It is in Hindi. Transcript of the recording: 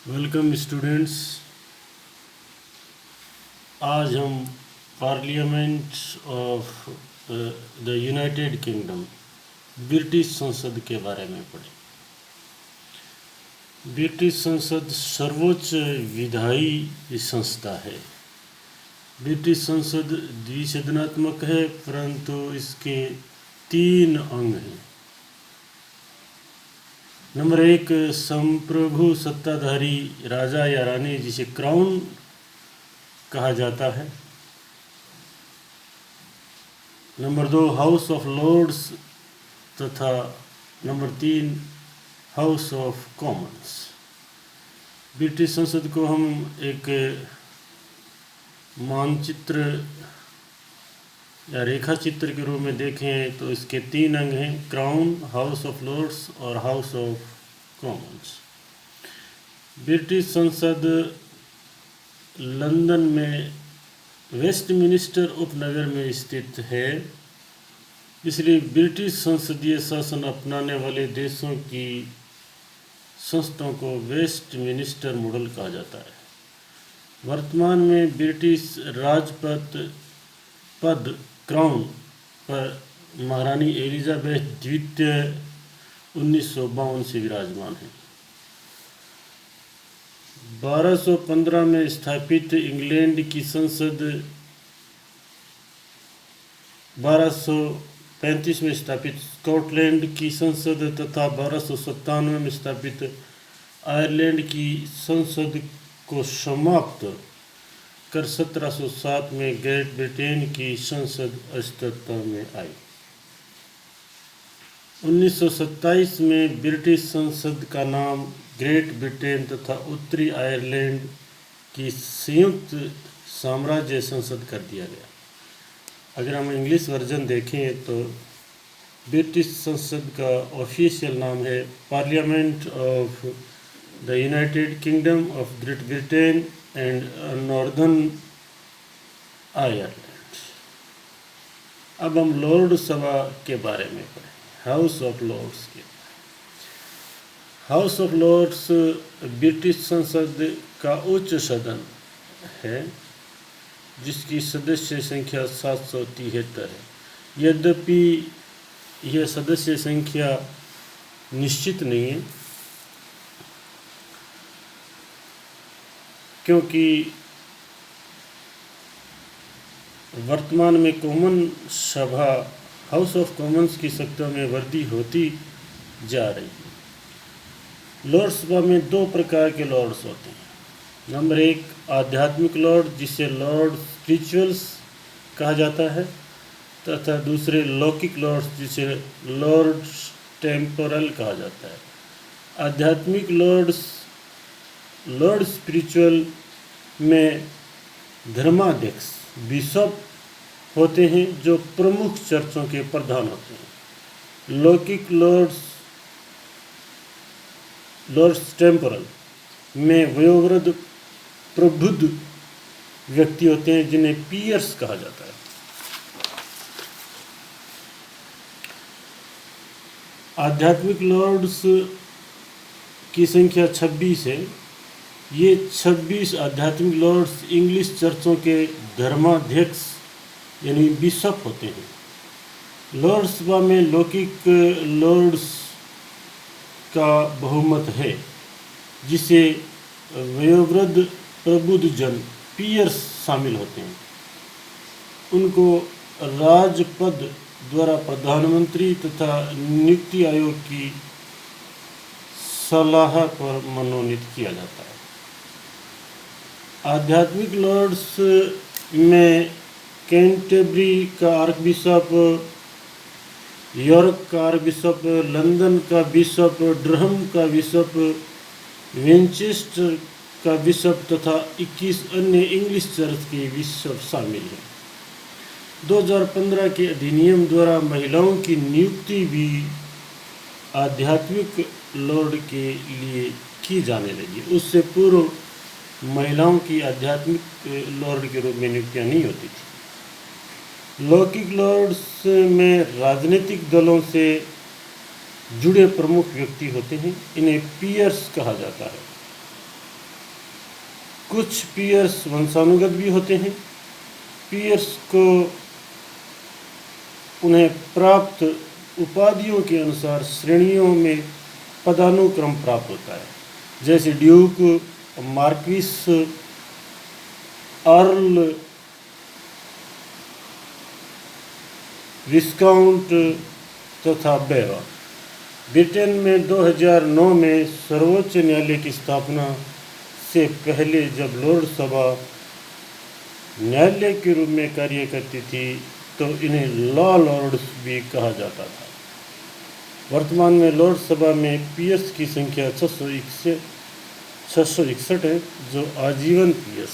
Welcome students. आज हम parliament of the United kingdom British संसद के बारे में पढ़ें। ब्रिटिश संसद सर्वोच्च विधायी संस्था है। ब्रिटिश संसद द्विसदनात्मक है, परंतु इसके 3 अंग हैं। नंबर 1, संप्रभु सत्ताधारी राजा या रानी, जिसे क्राउन कहा जाता है। नंबर 2, हाउस ऑफ लॉर्ड्स तथा number 3, house of Commons. British संसद को हम एक मानचित्र या रेखा चित्र के रूप में देखें तो इसके 3 अंग हैं: क्राउन, हाउस ऑफ लॉर्ड्स और हाउस ऑफ कॉमन्स। ब्रिटिश संसद लंदन में वेस्टमिनिस्टर उपनगर में स्थित है, इसलिए ब्रिटिश संसदीय शासन अपनाने वाले देशों की संस्थाओं को वेस्टमिनिस्टर मॉडल कहा जाता है। वर्तमान में ब्रिटिश राजपद पद क्राउन पर महारानी एलिजाबेथ द्वितीय 1952 से विराजमान है। 1215 में स्थापित इंग्लैंड की संसद, 1235 में स्थापित स्कॉटलैंड की संसद तथा 1297 में स्थापित आयरलैंड की संसद को समाप्त कर 1707 में ग्रेट ब्रिटेन की संसद अस्तित्व में आई। 1927 में ब्रिटिश संसद का नाम ग्रेट ब्रिटेन तथा उत्तरी आयरलैंड की संयुक्त साम्राज्य संसद कर दिया गया। अगर हम इंग्लिश वर्जन देखें तो ब्रिटिश संसद का ऑफिशियल नाम है parliament of the United kingdom of great Britain and northern Ireland. अब हम लॉर्ड सभा के बारे में पढ़ें, हाउस ऑफ लॉर्ड्स के। हाउस ऑफ लॉर्ड्स ब्रिटिश संसद का उच्च सदन है, जिसकी सदस्य संख्या 773 है। यद्यपि यह सदस्य संख्या निश्चित नहीं है, क्योंकि वर्तमान में कॉमन सभा हाउस ऑफ कॉमन्स की शक्तियों में वृद्धि होती जा रही है। लॉर्ड सभा में 2 प्रकार के लॉर्ड्स होते हैं। नंबर 1, आध्यात्मिक लॉर्ड, जिसे लॉर्ड स्पिरिचुअल्स कहा जाता है, तथा दूसरे लौकिक लॉर्ड्स, जिसे लॉर्ड टेम्पोरल कहा जाता है। आध्यात्मिक लॉर्ड स्पिरिचुअल में धर्माध्यक्ष बिशप होते हैं, जो प्रमुख चर्चों के प्रधान होते हैं। लौकिक लॉर्ड्स टेम्पोरल में वयोवृद्ध प्रबुद्ध व्यक्ति होते हैं, जिन्हें पीयर्स कहा जाता है। आध्यात्मिक लॉर्ड्स की संख्या 26 है। ये 26 आध्यात्मिक लॉर्ड्स इंग्लिश चर्चों के धर्माध्यक्ष यानी बिशप होते हैं। लॉर्ड सभा में लौकिक लॉर्ड्स का बहुमत है, जिसे वयोवृद्ध प्रबुद्ध जन पीयर्स शामिल होते हैं। उनको राजपद द्वारा प्रधानमंत्री तथा नियुक्ति आयोग की सलाह पर मनोनीत किया जाता है। आध्यात्मिक लॉर्ड्स में कैंटरबरी का आर्कबिशप, यॉर्क का आर्कबिशप, लंदन का बिशप, ड्रहम का बिशप, विंचेस्टर का बिशप तथा 21 अन्य इंग्लिश चर्च के बिशप शामिल हैं। 2015 के अधिनियम द्वारा महिलाओं की नियुक्ति भी आध्यात्मिक लॉर्ड के लिए की जाने लगी। उससे पूर्व महिलाओं की आध्यात्मिक लॉर्ड के रूप में नियुक्तियाँ नहीं होती थी। लौकिक लॉर्ड्स में राजनीतिक दलों से जुड़े प्रमुख व्यक्ति होते हैं। इन्हें पीयर्स कहा जाता है। कुछ पीयर्स वंशानुगत भी होते हैं। पीयर्स को उन्हें प्राप्त उपाधियों के अनुसार श्रेणियों में पदानुक्रम प्राप्त होता है, जैसे ड्यूक, मार्क्विस, अर्ल, विस्काउंट तथा बेवा। ब्रिटेन में 2009 में सर्वोच्च न्यायालय की स्थापना से पहले जब लॉर्ड सभा न्यायालय के रूप में कार्य करती थी तो इन्हें लॉ लॉर्ड्स भी कहा जाता था। वर्तमान में लॉर्ड सभा में पीयर्स की संख्या 661 है, जो आजीवन पीयर्स